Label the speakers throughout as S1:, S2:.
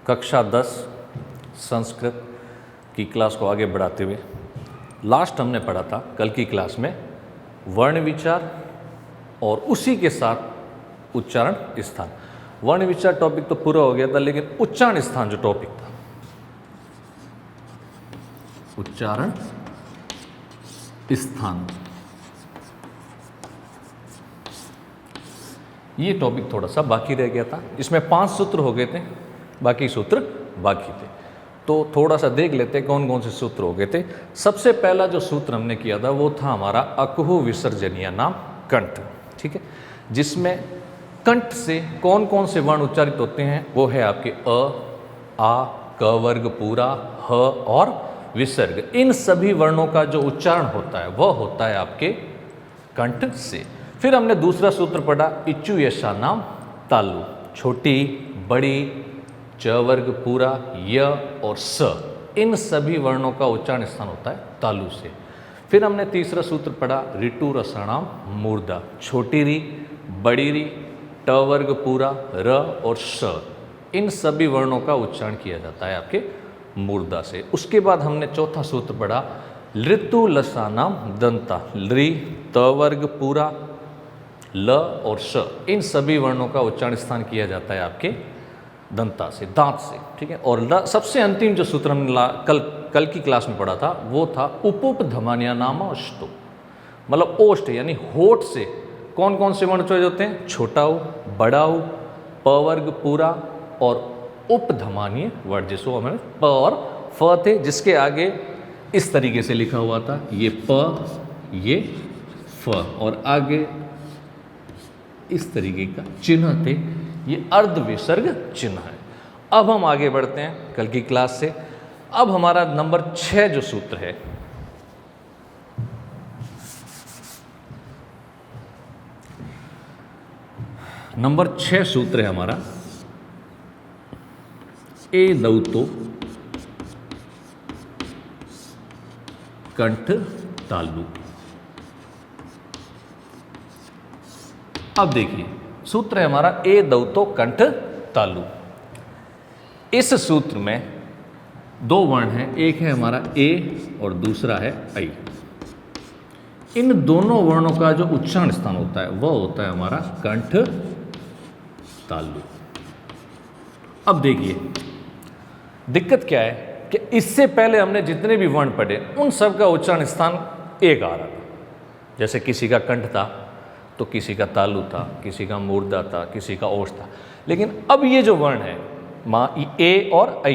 S1: कक्षा 10 संस्कृत की क्लास को आगे बढ़ाते हुए लास्ट हमने पढ़ा था कल की क्लास में वर्ण विचार और उसी के साथ उच्चारण स्थान। वर्ण विचार टॉपिक तो पूरा हो गया था, लेकिन उच्चारण स्थान जो टॉपिक था, उच्चारण स्थान, ये टॉपिक थोड़ा सा बाकी रह गया था। इसमें 5 सूत्र हो गए थे, बाकी सूत्र बाकी थे। तो थोड़ा सा देख लेते हैं कौन कौन से सूत्र हो गए थे। सबसे पहला जो सूत्र हमने किया था वो था हमारा अकुहु विसर्जनीय नाम कंठ, ठीक है, जिसमें कंठ से कौन कौन से वर्ण उच्चारित होते हैं वो है आपके अ, आ, क वर्ग पूरा, ह और विसर्ग। इन सभी वर्णों का जो उच्चारण होता है वह होता है आपके कंठ से। फिर हमने दूसरा सूत्र पढ़ा इच्चु यशा नाम तालु, छोटी बड़ी च वर्ग पूरा य और स, इन सभी वर्णों का उच्चारण स्थान होता है तालु से। फिर हमने तीसरा सूत्र पढ़ा ऋतु रसाणाम मूर्धा, छोटी री बड़ी री ट वर्ग पूरा र और स, इन सभी वर्णों का उच्चारण किया जाता है आपके मूर्धा से। उसके बाद हमने चौथा सूत्र पढ़ा ऋतु लसानाम दंता, ली त वर्ग पूरा ल और श, इन सभी वर्णों का उच्चारण स्थान किया जाता है आपके दंता से, दांत से, ठीक है। और सबसे अंतिम जो सूत्र हमने कल की क्लास में पढ़ा था वो था उपुप धमानिया नाम अष्टो, मतलब ओष्ठ यानी होठ से कौन कौन से वर्ण उच्चारित होते हैं, छोटा उ, बड़ा उ, प वर्ग पूरा और उपधमानीय वर्ण, जिसको हमें प और फ थे, जिसके आगे इस तरीके से लिखा हुआ था, ये प ये फ और आगे इस तरीके का चिन्ह थे, ये अर्ध विसर्ग चिन्ह है। अब हम आगे बढ़ते हैं कल की क्लास से। अब हमारा नंबर 6 जो सूत्र है, नंबर 6 सूत्र है हमारा ए दौतो कंठ तालु। अब देखिए सूत्र है हमारा ए दौतो कंठ तालु। इस सूत्र में 2 वर्ण हैं, एक है हमारा ए और दूसरा है ऐ। इन दोनों वर्णों का जो उच्चारण स्थान होता है वह होता है हमारा कंठ तालु। अब देखिए दिक्कत क्या है कि इससे पहले हमने जितने भी वर्ण पढ़े उन सब का उच्चारण स्थान एक आ रहा था। जैसे किसी का कंठ था तो किसी का तालु था, किसी का मूर्धा था, किसी का ओष्ठ था। लेकिन अब ये जो वर्ण है ए और ऐ,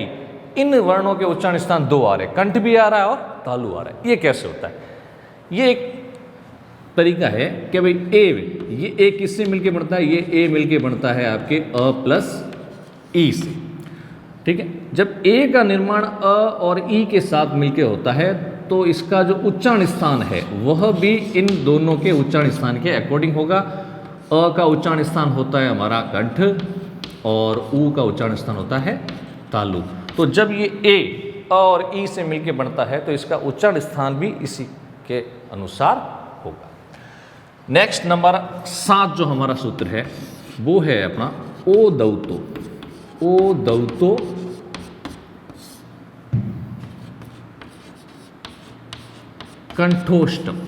S1: इन वर्णों के उच्चारण स्थान 2 आ रहे हैं, कंठ भी आ रहा है और तालु आ रहा है। ये कैसे होता है? ये एक तरीका है कि भाई ये ए किससे मिलके बनता है, ये ए मिलके बनता है आपके अ प्लस ई से, ठीक है। जब ए का निर्माण अ और ई के साथ मिलके होता है तो इसका जो उच्चारण स्थान है वह भी इन दोनों के उच्चारण स्थान के अकॉर्डिंग होगा। अ का उच्चारण स्थान होता है हमारा कंठ और ऊ का उच्चारण स्थान होता है तालु। तो जब ये ए अ और ई से मिलके बनता है तो इसका उच्चारण स्थान भी इसी के अनुसार होगा। नेक्स्ट नंबर 7 जो हमारा सूत्र है वो है अपना ओ दौतो कंठोष्टम।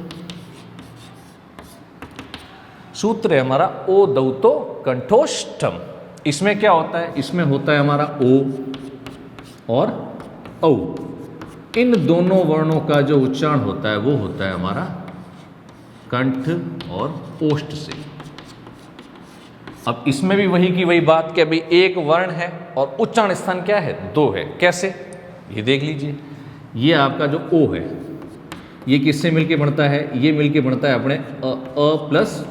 S1: सूत्र है हमारा ओ दौतो कंठोष्टम। इसमें क्या होता है? इसमें होता है हमारा ओ और औ, इन दोनों वर्णों का जो उच्चारण होता है वो होता है हमारा कंठ और ओष्ठ से। अब इसमें भी वही की वही बात कि अभी एक वर्ण है और उच्चारण स्थान क्या है? 2 है। कैसे? ये देख लीजिए, ये आपका जो ओ है ये किससे मिलके बनता है? ये मिलके बनता है अपने अ प्लस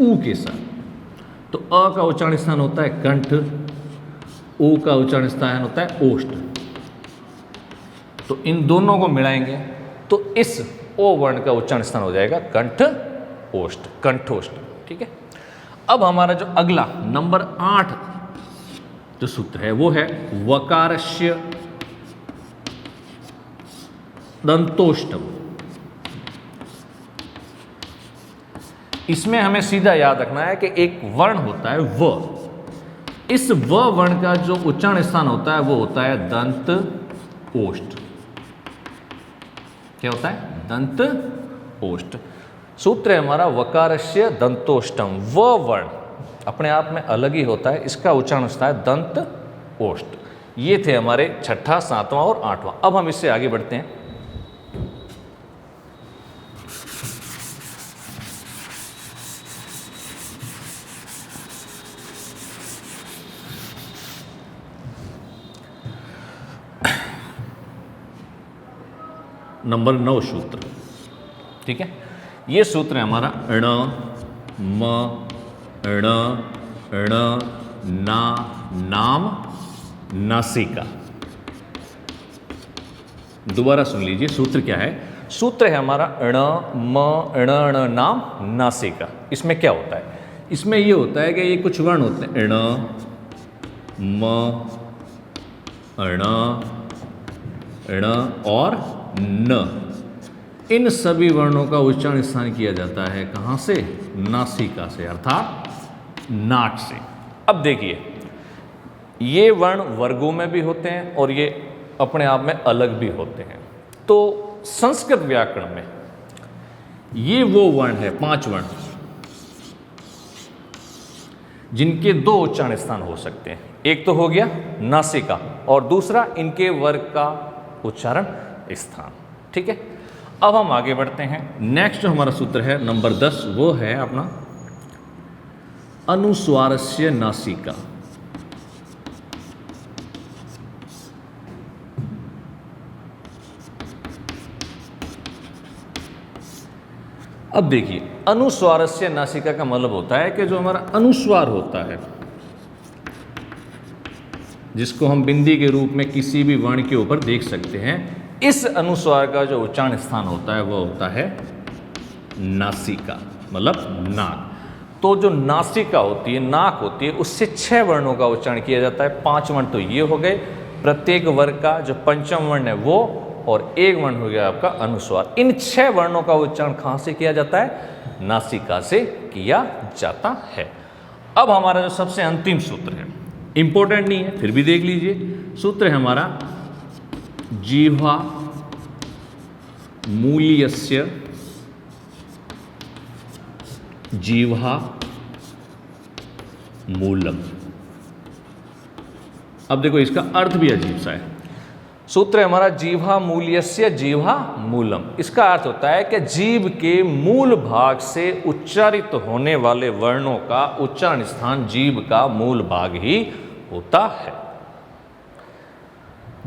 S1: ऊ के साथ। तो अ का उच्चारण स्थान होता है कंठ, ओ का उच्चारण स्थान होता है ओष्ठ। तो इन दोनों को मिलाएंगे तो इस ओ वर्ण का उच्चारण स्थान हो जाएगा कंठ ओष्ठ, कंठोष्ठ, ठीक है। अब हमारा जो अगला नंबर 8 जो सूत्र है वो है वकारस्य दंतोष्टम। इसमें हमें सीधा याद रखना है कि एक वर्ण होता है व, इस व वर्ण का जो उच्चारण स्थान होता है वो होता है दंत ओष्ठ। क्या होता है? दंत ओष्ठ। सूत्र है हमारा वकारस्य दंतोष्टम। व वर्ण अपने आप में अलग ही होता है, इसका उच्चारण होता है दंत ओष्ठ। ये थे हमारे छठा, सातवां और आठवां। अब हम इससे आगे बढ़ते हैं। नंबर 9 सूत्र, ठीक है। ये सूत्र है हमारा ण म ण ण ना नाम नासिका। दोबारा सुन लीजिए, सूत्र क्या है? सूत्र है हमारा ण म ण ण नाम नासिका। इसमें क्या होता है? इसमें ये होता है कि ये कुछ वर्ण होते हैं, ण म ण और न। इन सभी वर्णों का उच्चारण स्थान किया जाता है कहां से? नासिका से, अर्थात नाक से। अब देखिए, ये वर्ण वर्गों में भी होते हैं और ये अपने आप में अलग भी होते हैं। तो संस्कृत व्याकरण में ये वो वर्ण है, 5 वर्ण, जिनके 2 उच्चारण स्थान हो सकते हैं। एक तो हो गया नासिका और दूसरा इनके वर्ग का उच्चारण स्थान, ठीक है। अब हम आगे बढ़ते हैं। नेक्स्ट जो हमारा सूत्र है नंबर 10, वो है अपना अनुस्वारस्य नासिका। अब देखिए, अनुस्वारस्य नासिका का मतलब होता है कि जो हमारा अनुस्वार होता है, जिसको हम बिंदी के रूप में किसी भी वर्ण के ऊपर देख सकते हैं, इस अनुस्वार का जो उच्चारण स्थान होता है वो होता है नासिका, मतलब नाक। तो जो नासिका होती है, नाक होती है, उससे 6 वर्णों का उच्चारण किया जाता है। 5 वर्ण तो ये हो गए, प्रत्येक वर्ग का जो पंचम वर्ण है वो, और एक वर्ण हो गया आपका अनुस्वार। इन 6 वर्णों का उच्चारण कहां से किया जाता है? नासिका से किया जाता है। अब हमारा जो सबसे अंतिम सूत्र है, इंपॉर्टेंट नहीं है फिर भी देख लीजिए। सूत्र है हमारा जिह्वा मूल्यस्य, जिह्वा मूलम। अब देखो, इसका अर्थ भी अजीब सा है। सूत्र है हमारा जिह्वा मूल्यस्य जिह्वा मूलम। इसका अर्थ होता है कि जीभ के मूल भाग से उच्चारित होने वाले वर्णों का उच्चारण स्थान जीभ का मूल भाग ही होता है।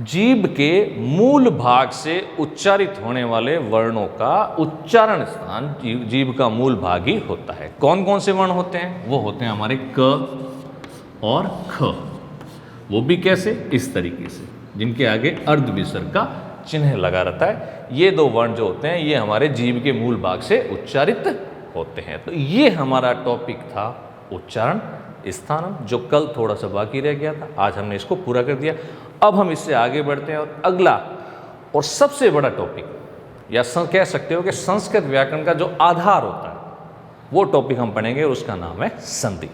S1: जीभ के मूल भाग से उच्चारित होने वाले वर्णों का उच्चारण स्थान जीभ का मूल भाग ही होता है। कौन कौन से वर्ण होते हैं? वो होते हैं हमारे क और ख। वो भी कैसे? इस तरीके से, जिनके आगे अर्ध विसर्ग का चिन्ह लगा रहता है। ये 2 वर्ण जो होते हैं ये हमारे जीभ के मूल भाग से उच्चारित होते हैं। तो ये हमारा टॉपिक था उच्चारण स्थानम, जो कल थोड़ा सा बाकी रह गया था, आज हमने इसको पूरा कर दिया। अब हम इससे आगे बढ़ते हैं और अगला और सबसे बड़ा टॉपिक, या कह सकते हो कि संस्कृत व्याकरण का जो आधार होता है, वो टॉपिक हम पढ़ेंगे और उसका नाम है संधि।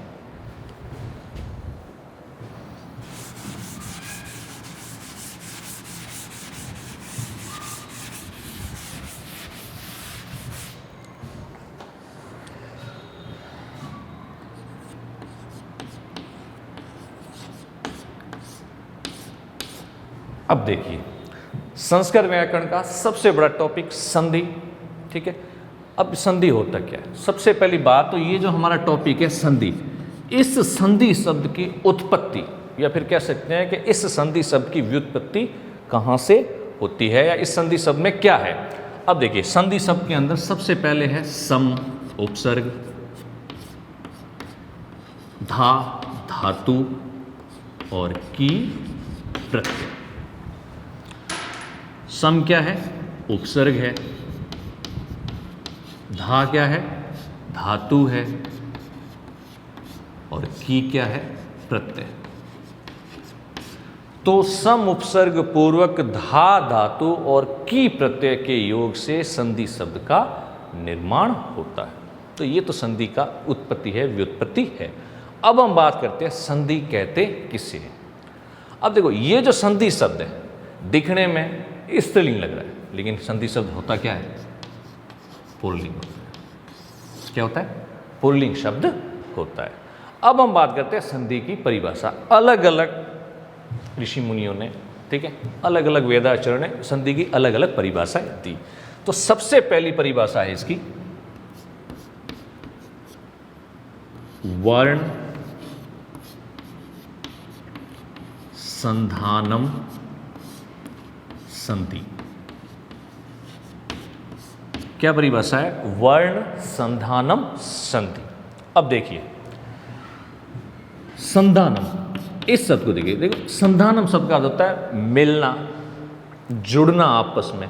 S1: अब देखिए, संस्कृत व्याकरण का सबसे बड़ा टॉपिक संधि, ठीक है। अब संधि होता क्या है? सबसे पहली बात तो ये जो हमारा टॉपिक है संधि, इस संधि शब्द की उत्पत्ति, या फिर कह सकते हैं कि इस संधि शब्द की व्युत्पत्ति कहाँ से होती है, या इस संधि शब्द में क्या है। अब देखिए, संधि शब्द के अंदर सबसे पहले है सम उपसर्ग, धा धातु और की प्रत्यय। सम क्या है? उपसर्ग है। धा क्या है? धातु है। और की क्या है? प्रत्यय। तो सम उपसर्ग पूर्वक धा धातु और की प्रत्यय के योग से संधि शब्द का निर्माण होता है। तो ये तो संधि का उत्पत्ति है, व्युत्पत्ति है। अब हम बात करते हैं संधि कहते किसे हैं। अब देखो ये जो संधि शब्द है दिखने में स्त्रीलिंग लग रहा है, लेकिन संधि शब्द होता क्या है? पुल्लिंग होता है। क्या होता है? पुल्लिंग शब्द होता है। अब हम बात करते हैं संधि की परिभाषा। अलग अलग ऋषि मुनियों ने, ठीक है, अलग अलग वेदाचार्यों ने संधि की अलग अलग परिभाषाएं दी। तो सबसे पहली परिभाषा है इसकी वर्ण संधानम संधि। क्या परिभाषा है? वर्ण संधानम संधि। अब देखिए संधानम, इस शब्द को देखिए, देखो संधानम शब्द का अर्थ होता है मिलना, जुड़ना आपस में।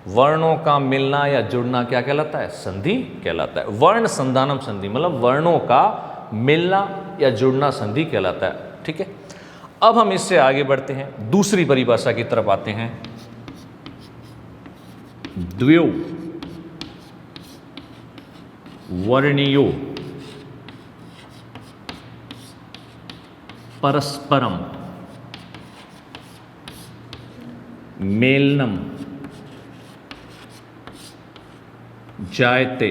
S1: वर्णों का मिलना या जुड़ना क्या कहलाता है? संधि कहलाता है। वर्ण संधानम संधि मतलब वर्णों का मिलना या जुड़ना संधि कहलाता है। ठीक है, अब हम इससे आगे बढ़ते हैं, दूसरी परिभाषा की तरफ आते हैं। द्वयो वर्णियो परस्परम मेलनम जायते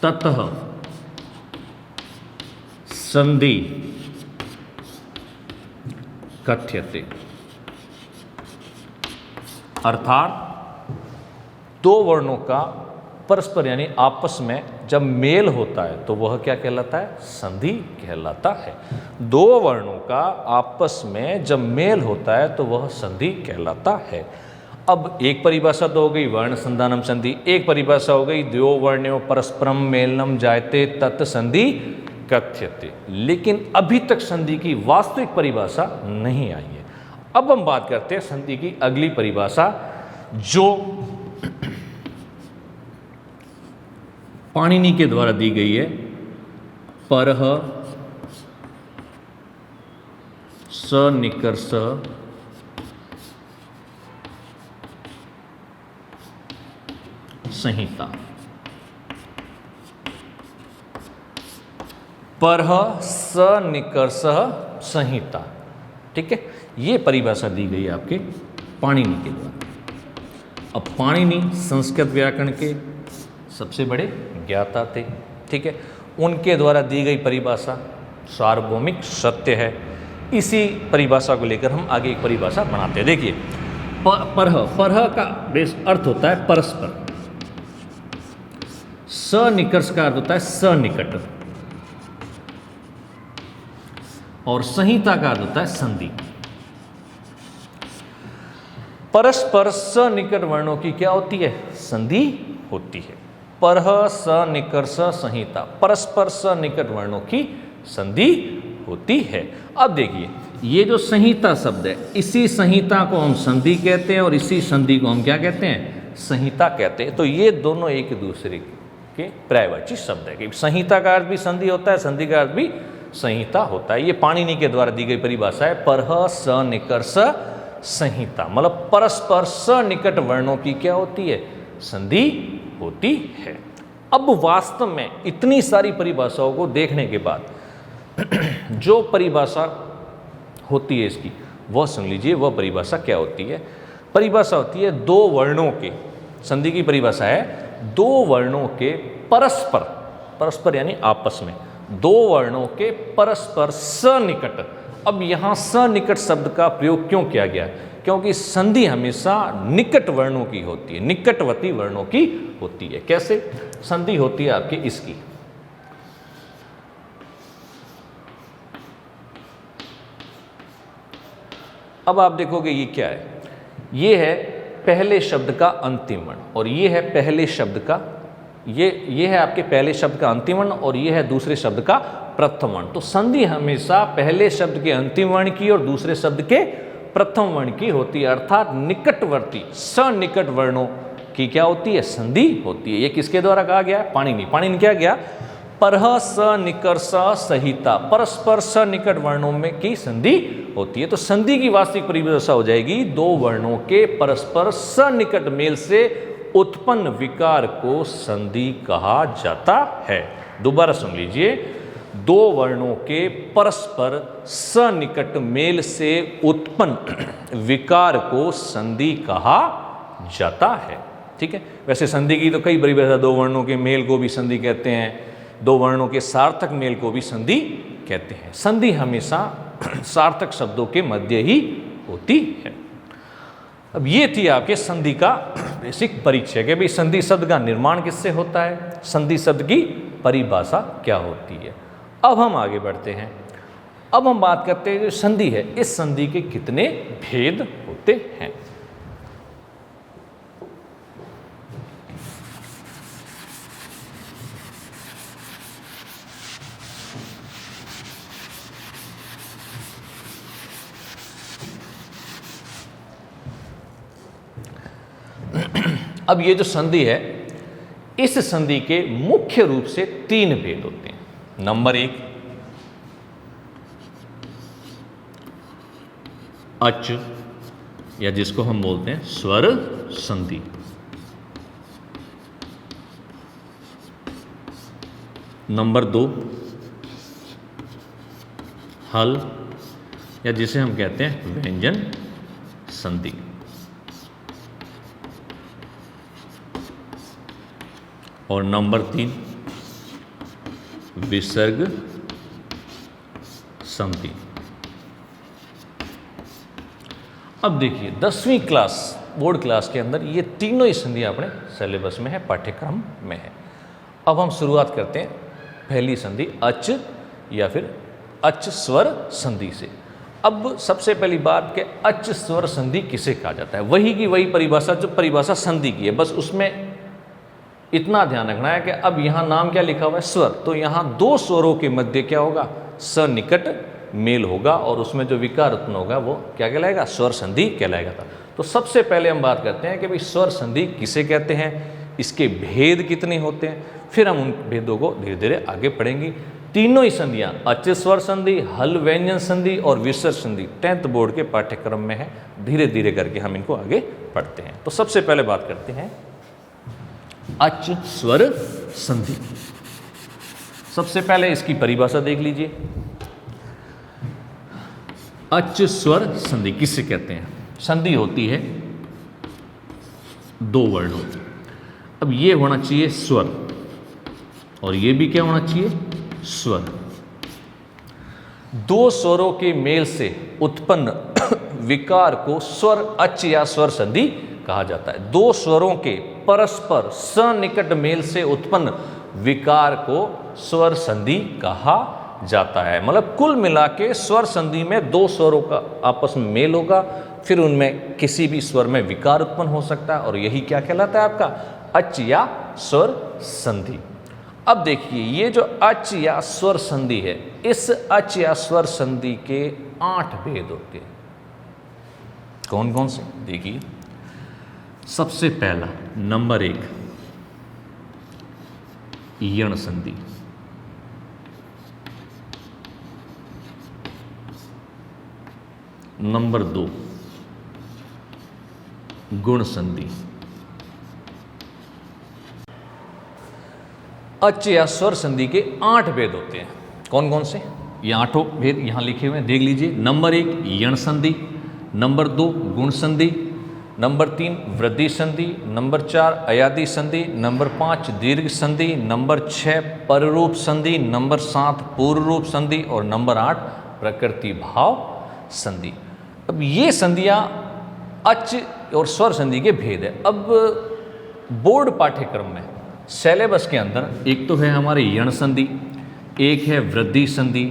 S1: ततः संधि कथ्यते। अर्थात दो वर्णों का परस्पर यानी आपस में जब मेल होता है तो वह क्या कहलाता है? संधि कहलाता है। दो वर्णों का आपस में जब मेल होता है तो वह संधि कहलाता है। अब एक परिभाषा तो हो गई वर्ण संधानम संधि, एक परिभाषा हो गई द्वयो वर्ण्यो परस्परम मेलनम जायते तत् संधि कथ्यते। लेकिन अभी तक संधि की वास्तविक परिभाषा नहीं आई है। अब हम बात करते हैं संधि की अगली परिभाषा जो पाणिनि के द्वारा दी गई है। परः सनिकर्ष संहिता। परः सनिकर्ष संहिता, ठीक है, ये परिभाषा दी गई है आपके पाणिनि के द्वारा। अब पाणिनि संस्कृत व्याकरण के सबसे बड़े ज्ञाता थे, ठीक है, उनके द्वारा दी गई परिभाषा सार्वभौमिक सत्य है। इसी परिभाषा को लेकर हम आगे एक परिभाषा बनाते हैं। देखिए परह का बेस अर्थ होता है परस्पर, सनिकर्ष का अर्थ होता है सनिकट, और संहिता का अर्थ होता है संधि। परस्पर सनिकट वर्णों की क्या होती है? संधि होती है। परह सनिकर्ष संहिता, परस्पर सनिकट वर्णों की संधि होती है। अब देखिए ये जो संहिता शब्द है, इसी संहिता को हम संधि कहते हैं और इसी संधि को हम क्या कहते हैं? संहिता कहते हैं। तो ये दोनों एक दूसरे के पर्यायवाची शब्द है कि संहिता का अर्थ भी संधि होता है, संधि का अर्थ भी संहिता होता है। ये पाणिनि के द्वारा दी गई परिभाषा है परह सनिकर्ष संहिता, मतलब परस्पर सनिकट वर्णों की क्या होती है? संधि होती है। अब वास्तव में इतनी सारी परिभाषाओं को देखने के बाद जो परिभाषा होती है इसकी वह सुन लीजिए। वह परिभाषा क्या होती है? परिभाषा होती है दो वर्णों के, संधि की परिभाषा है दो वर्णों के परस्पर, परस्पर यानी आपस में, दो वर्णों के परस्पर सनिकट। अब यहाँ सनिकट शब्द का प्रयोग क्यों किया गया? क्योंकि संधि हमेशा निकट वर्णों की होती है, निकटवर्ती वर्णों की होती है। कैसे संधि होती है आपकी? इसकी अब आप देखोगे ये क्या है? ये है पहले शब्द का अंतिम वर्ण और ये है पहले शब्द का, ये है आपके पहले शब्द का अंतिम वर्ण और ये है दूसरे शब्द का प्रथम वर्ण। तो संधि हमेशा पहले शब्द के अंतिम वर्ण की और दूसरे शब्द के प्रथम वर्ण की होती है, अर्थात निकटवर्ती सनिकट वर्णों की क्या होती है? संधि होती है। ये किसके द्वारा कहा गया? पाणिनि। पाणिनि क्या गया? परह सनिकर्ष संहिता, परस्पर सनिकट वर्णों में की संधि होती है। तो संधि की वास्तविक परिभाषा हो जाएगी दो वर्णों के परस्पर सनिकट मेल से उत्पन्न विकार को संधि कहा जाता है। दोबारा सुन लीजिए, दो वर्णों के परस्पर सनिकट मेल से उत्पन्न विकार को संधि कहा जाता है। ठीक है, वैसे संधि की तो कई परिभाषा, दो वर्णों के मेल को भी संधि कहते हैं, दो वर्णों के सार्थक मेल को भी संधि कहते हैं। संधि हमेशा सार्थक शब्दों के मध्य ही होती है। अब ये थी आपके संधि का बेसिक परिचय कि भाई संधि शब्द का निर्माण किससे होता है, संधि शब्द की परिभाषा क्या होती है। अब हम आगे बढ़ते हैं। अब हम बात करते हैं जो संधि है, इस संधि के कितने भेद होते हैं। अब ये जो संधि है, इस संधि के मुख्य रूप से तीन भेद होते हैं। नंबर एक, अच या जिसको हम बोलते हैं स्वर संधि। नंबर दो, हल या जिसे हम कहते हैं व्यंजन संधि। और नंबर तीन, विसर्ग संधि। अब देखिए 10वीं क्लास बोर्ड क्लास के अंदर ये तीनों ही संधि अपने सिलेबस में है, पाठ्यक्रम में है। अब हम शुरुआत करते हैं पहली संधि अच या फिर अच स्वर संधि से। अब सबसे पहली बात कि अच स्वर संधि किसे कहा जाता है, वही की वही परिभाषा जो परिभाषा संधि की है, बस उसमें इतना ध्यान रखना है कि अब यहाँ नाम क्या लिखा हुआ है, स्वर, तो यहाँ दो स्वरों के मध्य क्या होगा, सनिकट मेल होगा और उसमें जो विकार उत्पन्न होगा वो क्या कहलाएगा, स्वर संधि कहलाएगा था। तो सबसे पहले हम बात करते हैं कि भाई स्वर संधि किसे कहते हैं, इसके भेद कितने होते हैं, फिर हम उन भेदों को धीरे धीरे आगे पढ़ेंगे। तीनों ही संधियाँ अच स्वर संधि, हल व्यंजन संधि और विसर्ग संधि 10th बोर्ड के पाठ्यक्रम में है। धीरे धीरे करके हम इनको आगे पढ़ते हैं। तो सबसे पहले बात करते हैं अच स्वर संधि। सबसे पहले इसकी परिभाषा देख लीजिए। अच स्वर संधि किससे कहते हैं, संधि होती है दो वर्णों की। अब ये होना चाहिए स्वर और ये भी क्या होना चाहिए, स्वर। दो स्वरों के मेल से उत्पन्न विकार को स्वर अच या स्वर संधि कहा जाता है। दो स्वरों के परस्पर सनिकट मेल से उत्पन्न विकार को स्वर संधि कहा जाता है। मतलब कुल मिला के स्वर संधि में दो स्वरों का आपस में मेल होगा, फिर उनमें किसी भी स्वर में विकार उत्पन्न हो सकता है और यही क्या कहलाता है आपका अच या स्वर संधि। अब देखिए ये जो अच या स्वर संधि है, इस अच या स्वर संधि के 8 भेद होते हैं। कौन कौन से, देखिए सबसे पहला नंबर 1 यण संधि। नंबर 2 गुण संधि। अच या स्वर संधि के 8 भेद होते हैं। कौन कौन से, ये 8 भेद यहां लिखे हुए हैं, देख लीजिए। नंबर 1 यण संधि, नंबर 2 गुण संधि, नंबर 3 वृद्धि संधि, नंबर 4 अयादि संधि, नंबर 5 दीर्घ संधि, नंबर 6 पररूप संधि, नंबर 7 पूर्व रूप संधि और नंबर 8 प्रकृति भाव संधि। अब ये संधियां अच और स्वर संधि के भेद है। अब बोर्ड पाठ्यक्रम में सिलेबस के अंदर एक तो है हमारे यण संधि, एक है वृद्धि संधि,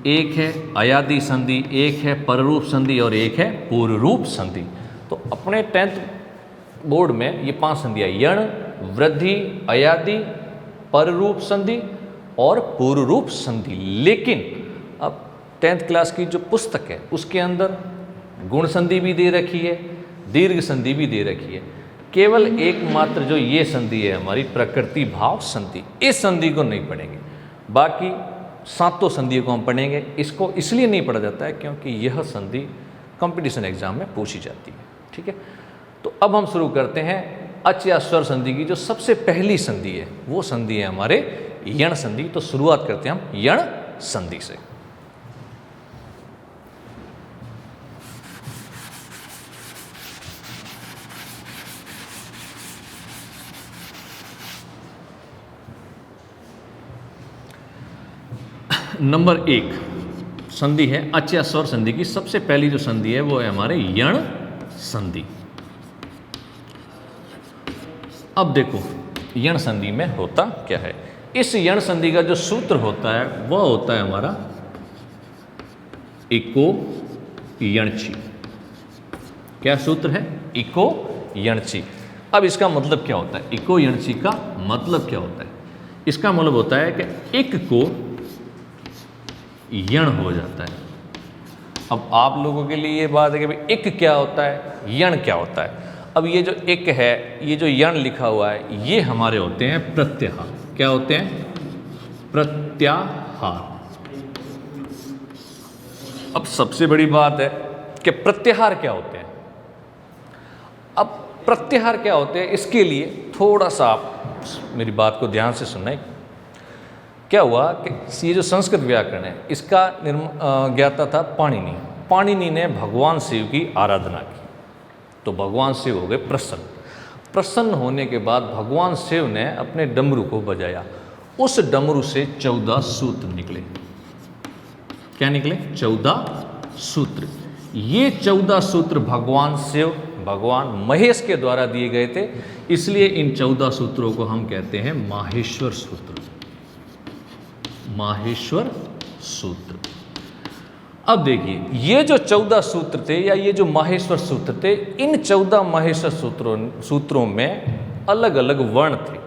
S1: एक है अयादि संधि, एक है पररूप संधि और एक है पूर्व रूप संधि। तो अपने 10th बोर्ड में ये 5 संधियाँ यण, वृद्धि, अयादि, पररूप संधि और पूर्व रूप संधि। लेकिन अब 10th क्लास की जो पुस्तक है उसके अंदर गुण संधि भी दे रखी है, दीर्घ संधि भी दे रखी है। केवल एकमात्र जो ये संधि है हमारी प्रकृति भाव संधि, इस संधि को नहीं पढ़ेंगे, बाकी 7 संधियों को हम पढ़ेंगे। इसको इसलिए नहीं पढ़ा जाता है क्योंकि यह संधि कंपटीशन एग्जाम में पूछी जाती है। ठीक है, तो अब हम शुरू करते हैं अच या स्वर संधि की। जो सबसे पहली संधि है वो संधि है हमारे यण संधि। तो शुरुआत करते हैं हम यण संधि से। नंबर 1 संधि है अच या स्वर संधि की। सबसे पहली जो संधि है वो है हमारे यण संधि। अब देखो यण संधि में होता क्या है। इस यण संधि का जो सूत्र होता है वह होता है हमारा इको यणची। क्या सूत्र है? इको यणची। अब इसका मतलब क्या होता है? इको यणची का मतलब क्या होता है? इसका मतलब होता है कि इक को यण हो जाता है। अब आप लोगों के लिए ये बात है कि भाई इक क्या होता है, यण क्या होता है। अब ये जो इक है, ये जो यण लिखा हुआ है, ये हमारे होते हैं प्रत्याहार। क्या होते हैं? प्रत्याहार। अब सबसे बड़ी बात है कि प्रत्याहार क्या होते हैं। अब प्रत्याहार क्या होते हैं, इसके लिए थोड़ा सा आप मेरी बात को ध्यान से सुनना। क्या हुआ कि ये जो संस्कृत व्याकरण है इसका ज्ञाता था पाणिनि। पाणिनि ने भगवान शिव की आराधना की तो भगवान शिव हो गए प्रसन्न। प्रसन्न होने के बाद भगवान शिव ने अपने डमरू को बजाया। उस डमरू से 14 सूत्र निकले। क्या निकले? 14 सूत्र। ये 14 सूत्र भगवान शिव, भगवान महेश के द्वारा दिए गए थे, इसलिए इन 14 सूत्रों को हम कहते हैं माहेश्वर सूत्र। माहेश्वर सूत्र। अब देखिए ये जो 14 सूत्र थे या ये जो माहेश्वर सूत्र थे, इन 14 माहेश्वर सूत्रों में अलग अलग वर्ण थे।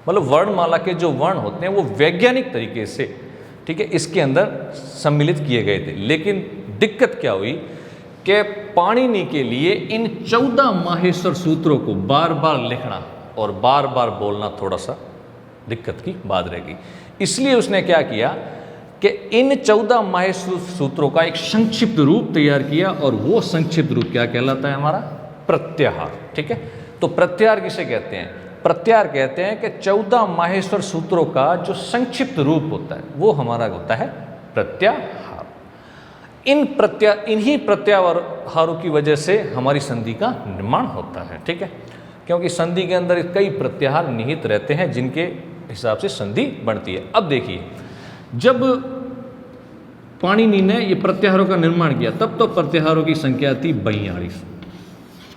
S1: मतलब वर्णमाला के जो वर्ण होते हैं वो वैज्ञानिक तरीके से, ठीक है, इसके अंदर सम्मिलित किए गए थे। लेकिन दिक्कत क्या हुई कि पाणिनि के लिए इन 14 माहेश्वर सूत्रों को बार बार लिखना और बार बार बोलना थोड़ा सा दिक्कत की बात रह गई। इसलिए उसने क्या किया कि इन 14 माहेश्वर सूत्रों का एक संक्षिप्त रूप तैयार किया और वो संक्षिप्त रूप क्या कहलाता है? हमारा प्रत्याहार। ठीक है, तो प्रत्याहार किसे कहते हैं? प्रत्याहार कहते हैं कि 14 माहेश्वर सूत्रों का जो संक्षिप्त रूप होता है वो हमारा होता है प्रत्याहार। इन्हीं प्रत्याहारों की वजह से हमारी संधि का निर्माण होता है। ठीक है, क्योंकि संधि के अंदर कई प्रत्याहार निहित रहते हैं जिनके हिसाब से संधि बनती है। अब देखिए जब पाणिनि ने ये प्रत्याहारों का निर्माण किया तब तो प्रत्याहारों की संख्या थी 42।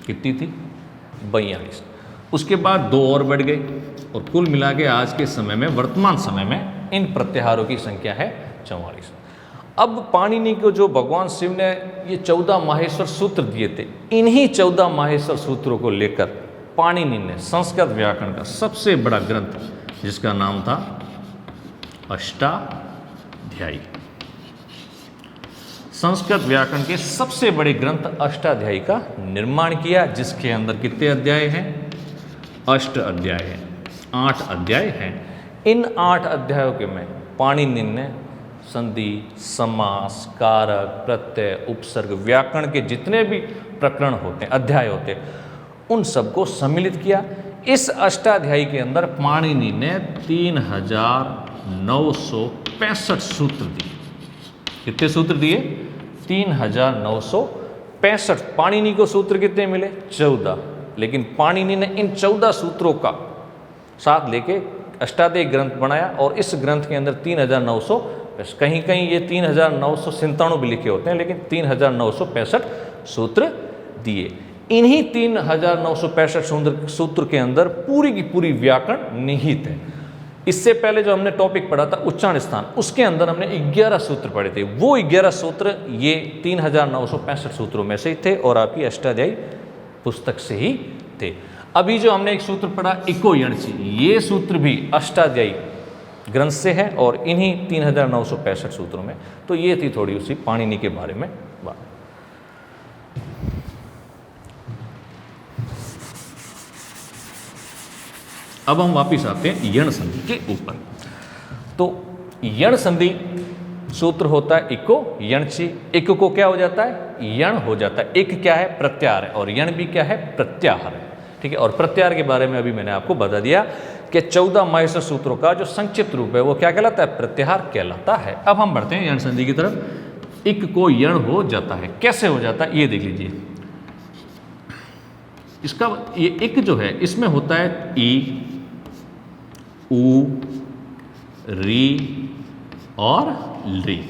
S1: कितनी थी? 42। उसके बाद 2 और बढ़ गई और कुल मिला के आज के समय में, वर्तमान समय में इन प्रत्याहारों की संख्या है 44। अब पाणिनि को जो भगवान शिव ने ये 14 माहेश्वर सूत्र दिए थे, इन्हीं 14 माहेश्वर सूत्रों को लेकर पाणिनि ने संस्कृत व्याकरण का सबसे बड़ा ग्रंथ जिसका नाम था अष्टाध्यायी, संस्कृत व्याकरण के सबसे बड़े ग्रंथ अष्टाध्यायी का निर्माण किया, जिसके अंदर कितने अध्याय हैं? 8 अध्याय हैं, 8 अध्याय हैं। इन 8 अध्यायों के में पाणिनि ने संधि, समास, कारक, प्रत्यय, उपसर्ग, व्याकरण के जितने भी प्रकरण होते हैं, अध्याय होते हैं, उन सबको सम्मिलित किया। इस अष्टाध्यायी के अंदर पाणिनि ने 3965 सूत्र दिए। कितने सूत्र दिए? 3965। पाणिनि को सूत्र कितने मिले? 14। लेकिन पाणिनि ने इन 14 सूत्रों का साथ लेके अष्टाध्यायी ग्रंथ बनाया और इस ग्रंथ के अंदर 3900, कहीं कहीं ये 3997 भी लिखे होते हैं, लेकिन 3965 सूत्र दिए। इन्हीं 3965 सूत्र के अंदर पूरी की पूरी व्याकरण निहित है। इससे पहले जो हमने टॉपिक पढ़ा था उच्चारण स्थान, उसके अंदर हमने 11 सूत्र पढ़े थे। वो 11 सूत्र ये 3965 सूत्रों में से ही थे और आपकी अष्टाध्यायी पुस्तक से ही थे। अभी जो हमने एक सूत्र पढ़ा इको यणची, ये सूत्र भी अष्टाध्यायी ग्रंथ से है और इन्हीं 3965 सूत्रों में। तो ये थी थोड़ी उसी पाणिनि के बारे में बात। अब हम वापिस आते हैं यण संधि के ऊपर। तो यण संधि सूत्र होता है इको यणची। इक को क्या हो जाता है? यण हो जाता है। इक क्या है? प्रत्याहार है और यण भी क्या है? प्रत्याहार है। ठीक है, और प्रत्याहार के बारे में अभी मैंने आपको बता दिया कि 14 माहेश्वर सूत्रों का जो संक्षिप्त रूप है वो क्या कहलाता है? प्रत्याहार कहलाता है। अब हम बढ़ते हैं यण संधि की तरफ। इक को यण हो जाता है, कैसे हो जाता है ये देख लीजिए। इसका ये इक जो है इसमें होता है ई, ऊ, री और ली।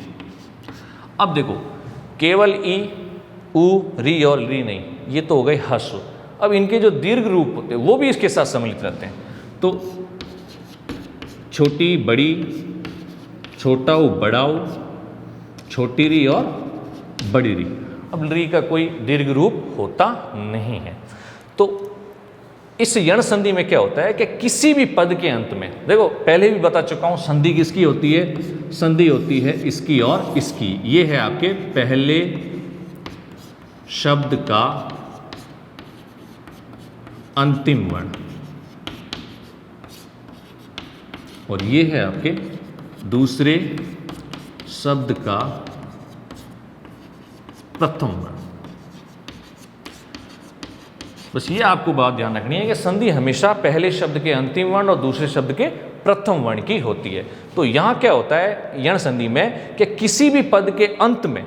S1: अब देखो केवल ई, ऊ, री और री नहीं, ये तो हो गए ह्रस्व। अब इनके जो दीर्घ रूप होते हैं वो भी इसके साथ सम्मिलित रहते हैं। तो छोटी बड़ी, छोटा ऊ बड़ा ऊ, छोटी री और बड़ी री। अब री का कोई दीर्घ रूप होता नहीं है। तो इस यण संधि में क्या होता है कि किसी भी पद के अंत में, देखो पहले भी बता चुका हूं संधि किसकी होती है? संधि होती है इसकी और इसकी। ये है आपके पहले शब्द का अंतिम वर्ण और ये है आपके दूसरे शब्द का प्रथम वर्ण। बस ये आपको बात ध्यान रखनी है कि संधि हमेशा पहले शब्द के अंतिम वर्ण और दूसरे शब्द के प्रथम वर्ण की होती है। तो यहां क्या होता है यण संधि में कि किसी भी पद के अंत में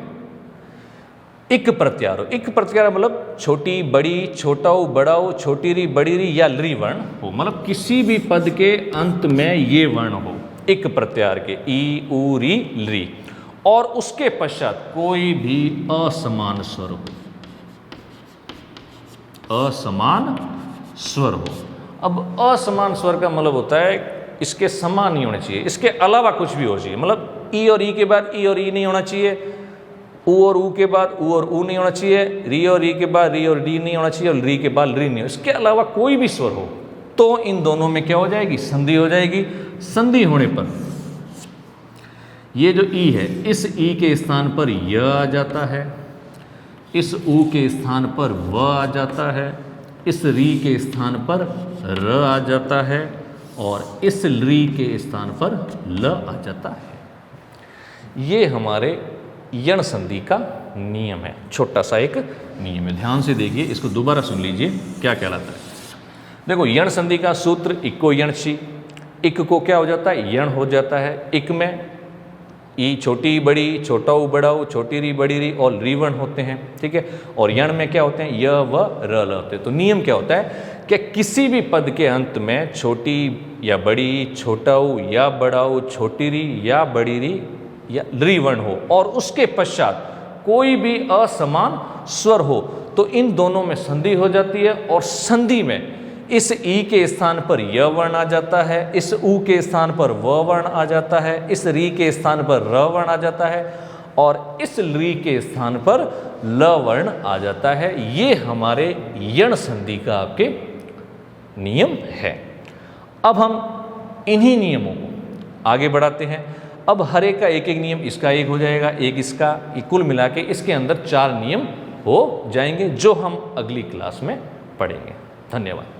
S1: इक प्रत्याहार हो। इक प्रत्याहार मतलब छोटी बड़ी, छोटा ऊ बड़ा ऊ, छोटी री बड़ी री या ली वर्ण हो, मतलब किसी भी पद के अंत में ये वर्ण हो इक प्रत्याहार के, ई, ऊ, री, ली, और उसके पश्चात कोई भी असमान स्वर हो, असमान स्वर हो। अब असमान स्वर का मतलब होता है इसके समान नहीं होने चाहिए, इसके अलावा कुछ भी हो चाहिए। मतलब ई और ई के बाद ई और ई नहीं होना चाहिए, ऊ और ऊ के बाद ऊ और ऊ नहीं होना चाहिए, री और री के बाद री और डी नहीं होना चाहिए, और री के बाद री नहीं हो। इसके अलावा कोई भी स्वर हो तो इन दोनों में क्या हो जाएगी? संधि हो जाएगी। संधि होने पर ये जो ई है इस ई के स्थान पर य आ जाता है, इस ऊ के स्थान पर व आ जाता है, इस री के स्थान पर र आ जाता है और इस री के स्थान पर ल आ जाता है। ये हमारे यण संधि का नियम है, छोटा सा एक नियम है। ध्यान से देखिए, इसको दोबारा सुन लीजिए क्या कहलाता है। देखो यण संधि का सूत्र इको यण छि। इक को क्या हो जाता है? यण हो जाता है। इक में ई छोटी बड़ी, छोटा ऊ बड़ा ऊ, छोटी री बड़ी री और री वर्ण होते हैं, ठीक है। और यण में क्या होते हैं? य व र ल होते हैं। तो नियम क्या होता है कि किसी भी पद के अंत में छोटी या बड़ी, छोटा ऊ या बड़ा ऊ, छोटी री या बड़ी री या री वर्ण हो और उसके पश्चात कोई भी असमान स्वर हो तो इन दोनों में संधि हो जाती है। और संधि में इस ई के स्थान पर य वर्ण आ जाता है, इस ऊ के स्थान पर व वर्ण आ जाता है, इस री के स्थान पर र वर्ण आ जाता है और इस री के स्थान पर ल वर्ण आ जाता है। ये हमारे यण संधि का आपके नियम है। अब हम इन्हीं नियमों को आगे बढ़ाते हैं। अब हर एक का एक एक नियम, इसका एक हो जाएगा, एक इसका, कुल मिला के इसके अंदर 4 नियम हो जाएंगे जो हम अगली क्लास में पढ़ेंगे। धन्यवाद।